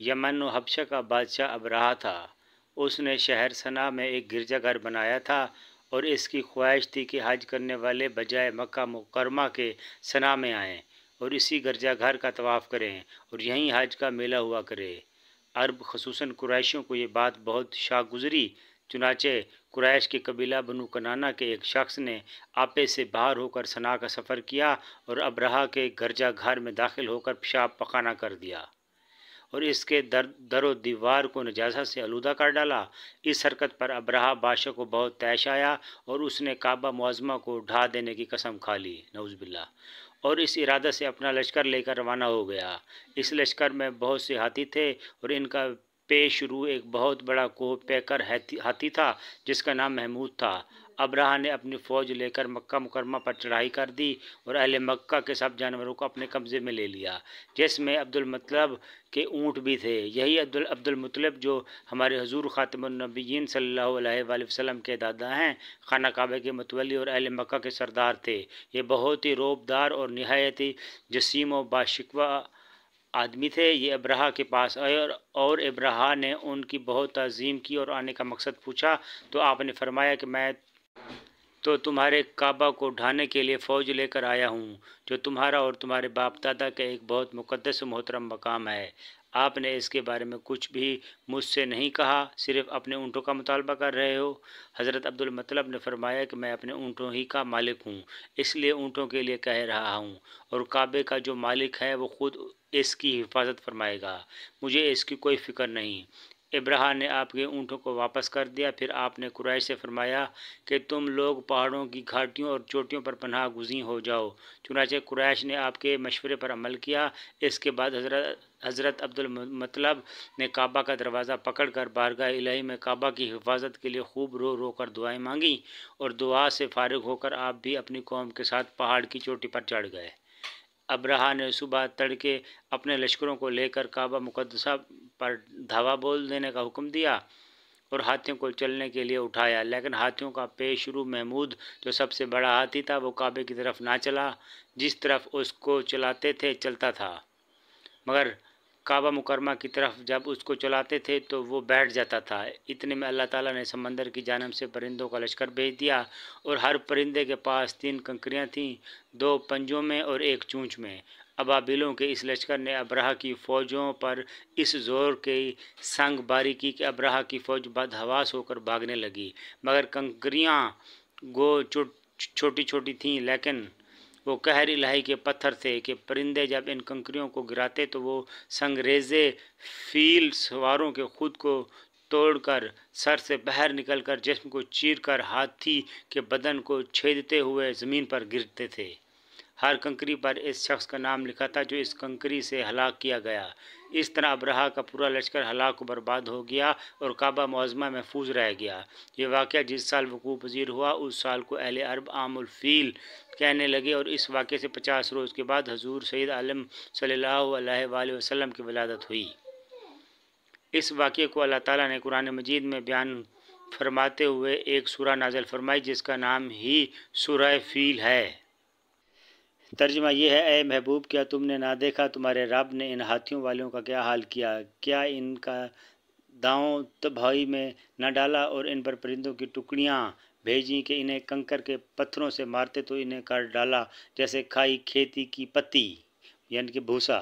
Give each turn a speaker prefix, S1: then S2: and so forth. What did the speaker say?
S1: یمن و حبشہ کا بادشاہ ابرہہ تھا۔ اس نے شہر صنعا میں ایک گرجا گھر بنایا تھا اور اس کی خواہش تھی کہ حج کرنے والے بجائے مکہ مکرمہ کے صنعا میں آئیں اور اسی گرجا گھر کا طواف کریں اور یہیں حج کا میلہ ہوا کرے۔ عرب خصوصاً قریشیوں کو یہ بات بہت شاق گزری، چنانچہ قریش کے قبیلہ بنو کنانہ کے ایک شخص نے آپے سے باہر ہو کر صنعا کا سفر کیا اور ابرہہ کے گرجا گھر میں داخل ہو کر پیشاب پخانہ کر دیا اور اس کے در و دیوار کو نجاست سے آلودہ کر ڈالا۔ اس حرکت پر ابرہہ بادشاہ کو بہت طیش آیا اور اس نے کعبہ معظمہ کو ڈھا دینے کی قسم کھا لی، نعوذ باللہ، اور اس ارادہ سے اپنا لشکر لے کر روانہ ہو گیا۔ اس لشکر میں بہت سے ہاتھی تھے اور ان کا پیش رو ایک بہت بڑا کوہ پیکر ہاتھی تھا جس کا نام محمود تھا۔ ابرہہ نے اپنی فوج لے کر مکہ مکرمہ پر چڑھائی کر دی اور اہل مکہ کے سب جانوروں کو اپنے قبضے میں لے لیا، جس میں عبد المطلب کے اونٹ بھی تھے۔ یہی عبد المطلب جو ہمارے حضور خاتم النبیین صلی اللہ علیہ وآلہ وسلم کے دادا ہیں، خانہ کعبہ کے متولی اور اہل مکہ کے سردار تھے۔ یہ بہت ہی رعبدار اور نہایت ہی جسیم و باشکوہ آدمی تھے۔ یہ ابرہہ کے پاس آئے اور ابرہہ نے ان کی بہت تعظیم کی اور آنے کا مقصد پوچھا تو آپ نے فرمایا کہ میں تو تمہارے کعبہ کو ڈھانے کے لیے فوج لے کر آیا ہوں، جو تمہارا اور تمہارے باپ دادا کا ایک بہت مقدس و محترم مقام ہے۔ آپ نے اس کے بارے میں کچھ بھی مجھ سے نہیں کہا، صرف اپنے اونٹوں کا مطالبہ کر رہے ہو۔ حضرت عبد المطلب نے فرمایا کہ میں اپنے اونٹوں ہی کا مالک ہوں، اس لیے اونٹوں کے لیے کہہ رہا ہوں، اور کعبے کا جو مالک ہے وہ خود اس کی حفاظت فرمائے گا، مجھے اس کی کوئی فکر نہیں۔ ابرہہ نے آپ کے اونٹوں کو واپس کر دیا۔ پھر آپ نے قریش سے فرمایا کہ تم لوگ پہاڑوں کی گھاٹیوں اور چوٹیوں پر پناہ گزین ہو جاؤ۔ چنانچہ قریش نے آپ کے مشورے پر عمل کیا۔ اس کے بعد حضرت عبد المطلب نے کعبہ کا دروازہ پکڑ کر بارگاہ الہی میں کعبہ کی حفاظت کے لیے خوب رو رو کر دعائیں مانگیں اور دعا سے فارغ ہو کر آپ بھی اپنی قوم کے ساتھ پہاڑ کی چوٹی پر چڑھ گئے۔ ابرہہ نے صبح تڑکے اپنے لشکروں کو لے کر کعبہ مقدسہ پر دھاوا بول دینے کا حکم دیا اور ہاتھیوں کو چلنے کے لیے اٹھایا، لیکن ہاتھیوں کا پیش رو محمود جو سب سے بڑا ہاتھی تھا وہ کعبے کی طرف نہ چلا، جس طرف اس کو چلاتے تھے چلتا تھا، مگر کعبہ مکرمہ کی طرف جب اس کو چلاتے تھے تو وہ بیٹھ جاتا تھا۔ اتنے میں اللہ تعالیٰ نے سمندر کی جانب سے پرندوں کا لشکر بھیج دیا اور ہر پرندے کے پاس 3 کنکریاں تھیں، 2 پنجوں میں اور 1 چونچ میں۔ ابابیلوں کے اس لشکر نے ابرہہ کی فوجوں پر اس زور کی سنگ باری کی کہ ابرہہ کی فوج بدحواس ہو کر بھاگنے لگی، مگر کنکریاں گو چھوٹی چھوٹی تھیں، لیکن وہ قہر الہی کے پتھر تھے کہ پرندے جب ان کنکریوں کو گراتے تو وہ سنگریزے فیل سواروں کے خود کو توڑ کر سر سے باہر نکل کر جسم کو چیر کر ہاتھی کے بدن کو چھیدتے ہوئے زمین پر گرتے تھے۔ ہر کنکری پر اس شخص کا نام لکھا تھا جو اس کنکری سے ہلاک کیا گیا۔ اس طرح ابرہہ کا پورا لشکر ہلاک و برباد ہو گیا اور کعبہ معظمہ محفوظ رہ گیا۔ یہ واقعہ جس سال وقوع پذیر ہوا اس سال کو اہل عرب عام الفیل کہنے لگے اور اس واقعے سے 50 روز کے بعد حضور سید عالم صلی اللہ علیہ وآلہ وسلم کی ولادت ہوئی۔ اس واقعے کو اللہ تعالیٰ نے قرآن مجید میں بیان فرماتے ہوئے ایک سورہ نازل فرمائی جس کا نام ہی سورہ فیل ہے۔ ترجمہ یہ ہے، اے محبوب، کیا تم نے نہ دیکھا تمہارے رب نے ان ہاتھیوں والوں کا کیا حال کیا؟ کیا ان کا داؤں تباہی میں نہ ڈالا اور ان پر پرندوں کی ٹکڑیاں بھیجیں کہ انہیں کنکر کے پتھروں سے مارتے تو انہیں کر ڈالا جیسے کھائی کھیتی کی پتی یعنی کہ بھوسا۔